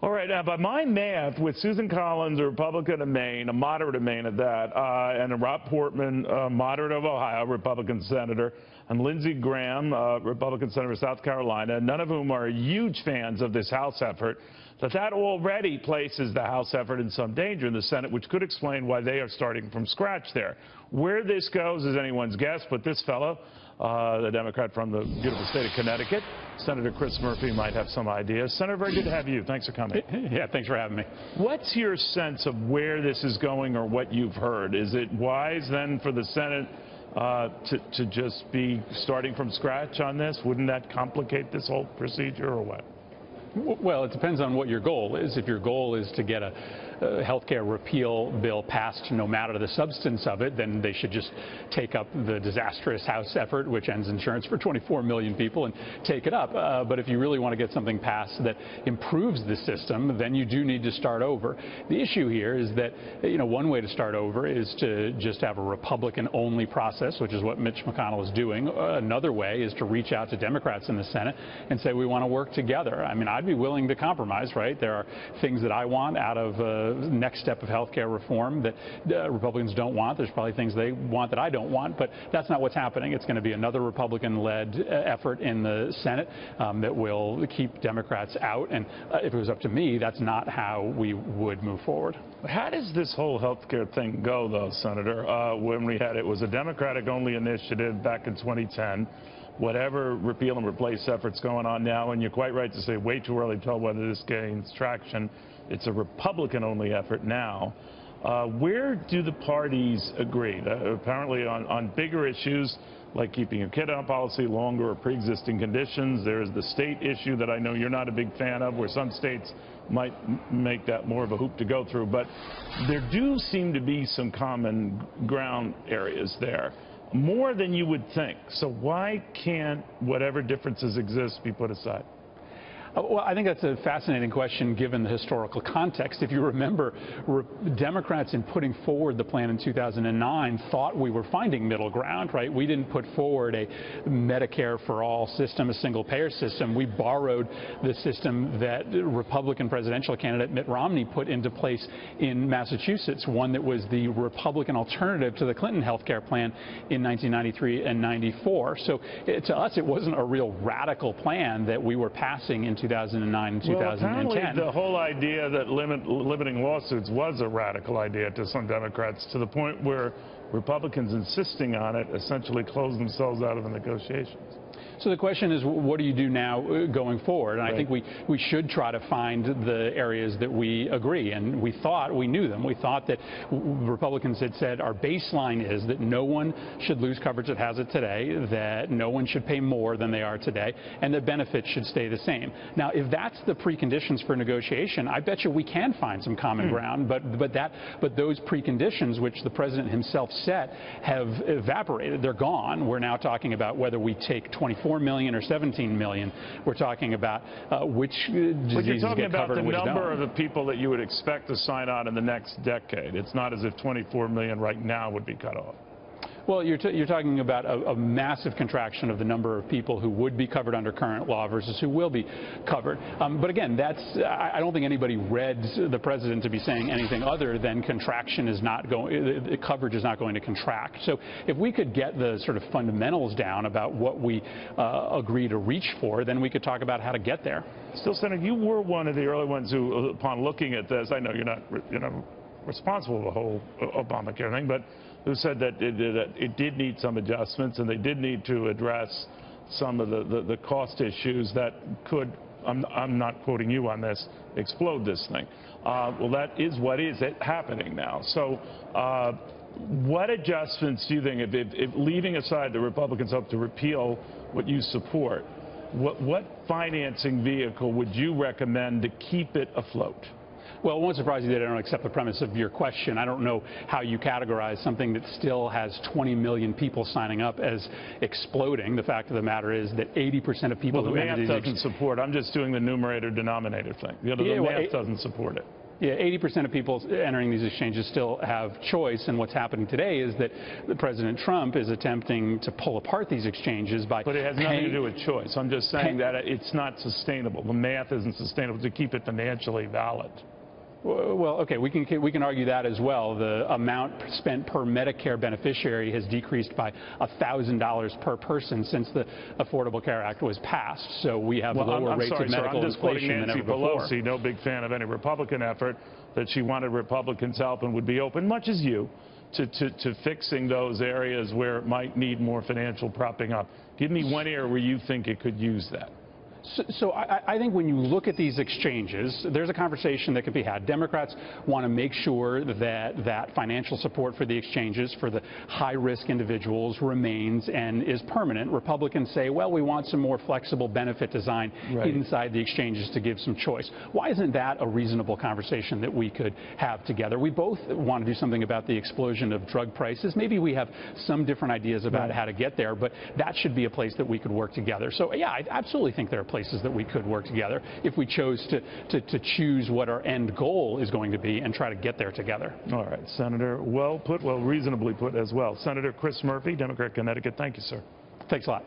All right, now by my math, with Susan Collins, a Republican of Maine, a moderate of Maine at that, and Rob Portman, moderate of Ohio, Republican senator, and Lindsey Graham, Republican senator of South Carolina, none of whom are huge fans of this House effort, that already places the House effort in some danger in the Senate, which could explain why they are starting from scratch there. Where this goes is anyone's guess, but this fellow, the Democrat from the beautiful state of Connecticut, Senator Chris Murphy, might have some ideas. Senator, very good to have you. Thanks for coming. Yeah, thanks for having me. What's your sense of where this is going or what you've heard? Is it wise then for the Senate to just be starting from scratch on this? Wouldn't that complicate this whole procedure or what? Well, it depends on what your goal is. If your goal is to get a health care repeal bill passed no matter the substance of it, then they should just take up the disastrous House effort, which ends insurance for 24 million people, and take it up. But if you really want to get something passed that improves the system, then you do need to start over. The issue here is that, one way to start over is to just have a Republican-only process, which is what Mitch McConnell is doing. Another way is to reach out to Democrats in the Senate and say, we want to work together. I mean, I'd be willing to compromise, right? There are things that I want out of next step of health care reform that Republicans don't want. There's probably things they want that I don't want, but that's not what's happening. It's going to be another Republican-led effort in the Senate that will keep Democrats out. And if it was up to me, that's not how we would move forward. How does this whole health care thing go, though, Senator? When it was a Democratic-only initiative back in 2010. Whatever repeal and replace efforts going on now, and you're quite right to say way too early to tell whether this gains traction. It's a Republican-only effort now. Where do the parties agree? Apparently on bigger issues like keeping your kid on policy longer or pre-existing conditions. There's the state issue that I know you're not a big fan of, where some states might make that more of a hoop to go through. But there do seem to be some common ground areas there. More than you would think. So why can't whatever differences exist be put aside? Well, I think that's a fascinating question given the historical context. If you remember, Democrats in putting forward the plan in 2009 thought we were finding middle ground, right? We didn't put forward a Medicare for all system, a single payer system. We borrowed the system that Republican presidential candidate Mitt Romney put into place in Massachusetts, one that was the Republican alternative to the Clinton health care plan in 1993 and 94. So to us, it wasn't a real radical plan that we were passing in 2009 and 2010. Well, apparently the whole idea that limiting lawsuits was a radical idea to some Democrats, to the point where Republicans insisting on it essentially closed themselves out of the negotiations. So the question is, what do you do now going forward? And I think we should try to find the areas that we agree. And we thought we knew them. We thought that Republicans had said our baseline is that no one should lose coverage that has it today, that no one should pay more than they are today, and that benefits should stay the same. Now, if that's the preconditions for negotiation, I bet you we can find some common ground. But those preconditions, which the president himself set, have evaporated. They're gone. We're now talking about whether we take 24 million or 17 million. We're talking about which diseases but you're talking get covered about the number of the people that you would expect to sign on in the next decade. It's not as if 24 million right now would be cut off. Well, you're talking about a massive contraction of the number of people who would be covered under current law versus who will be covered. But again, I don't think anybody read the president to be saying anything other than contraction is not going, coverage is not going to contract. So if we could get the sort of fundamentals down about what we agree to reach for, then we could talk about how to get there. Still, Senator, you were one of the early ones who, upon looking at this, I know you're not responsible for the whole Obamacare thing, but who said that it did need some adjustments, and they did need to address some of the cost issues that could, I'm not quoting you on this, explode this thing. Well, that is what is happening now. So what adjustments do you think, if leaving aside the Republicans hope to repeal what you support, what financing vehicle would you recommend to keep it afloat? Well, it won't surprise you that I don't accept the premise of your question. I don't know how you categorize something that still has 20 million people signing up as exploding. The fact of the matter is that 80% of people who the math doesn't support. I'm just doing the numerator-denominator thing. The math doesn't support it. Yeah, 80% of people entering these exchanges still have choice, and what's happening today is that President Trump is attempting to pull apart these exchanges by... But it has nothing to do with choice. I'm just saying that it's not sustainable. The math isn't sustainable to keep it financially valid. Well, okay, we can argue that as well. The amount spent per Medicare beneficiary has decreased by $1,000 per person since the Affordable Care Act was passed. So we have lower rates of medical inflation than ever before. Pelosi, no big fan of any Republican effort, that she wanted Republicans help and would be open, much as you, to fixing those areas where it might need more financial propping up. Give me one area where you think it could use that. So I think when you look at these exchanges, there's a conversation that could be had. Democrats want to make sure that financial support for the exchanges for the high-risk individuals remains and is permanent. Republicans say, well, we want some more flexible benefit design inside the exchanges to give some choice. Why isn't that a reasonable conversation that we could have together? We both want to do something about the explosion of drug prices. Maybe we have some different ideas about how to get there, but that should be a place that we could work together. So, yeah, I absolutely think there are places that we could work together if we chose to choose what our end goal is going to be and try to get there together. All right, Senator, well put, well reasonably put as well. Senator Chris Murphy, Democrat, Connecticut. Thank you, sir. Thanks a lot.